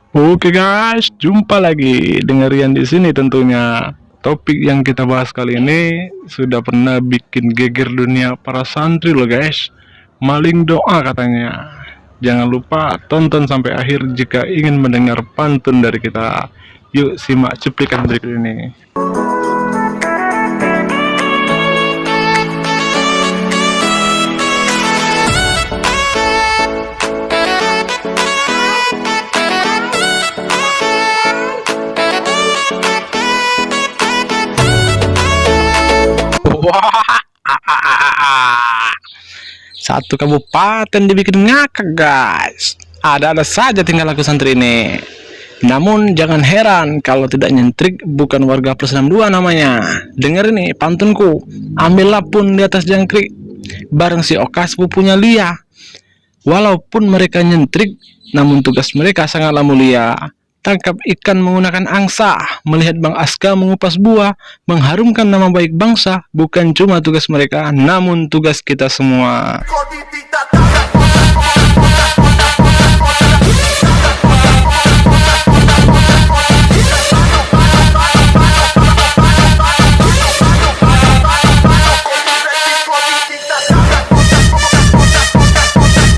Oke guys, jumpa lagi dengan Rian di sini tentunya. Topik yang kita bahas kali ini sudah pernah bikin geger dunia para santri loh guys. Maling doa katanya. Jangan lupa tonton sampai akhir jika ingin mendengar pantun dari kita. Yuk simak cuplikan berikut ini. Wah, satu kabupaten dibikin ngakak guys. Ada-ada saja tinggal aku santri ini. Namun jangan heran kalau tidak nyentrik, bukan warga plus 62 namanya. Dengar ini pantunku, ambillah pun di atas jangkrik, bareng si Oka sepupunya Lia. Walaupun mereka nyentrik, namun tugas mereka sangatlah mulia. Tangkap ikan menggunakan angsa, melihat Bang Aska mengupas buah, mengharumkan nama baik bangsa, bukan cuma tugas mereka, namun tugas kita semua.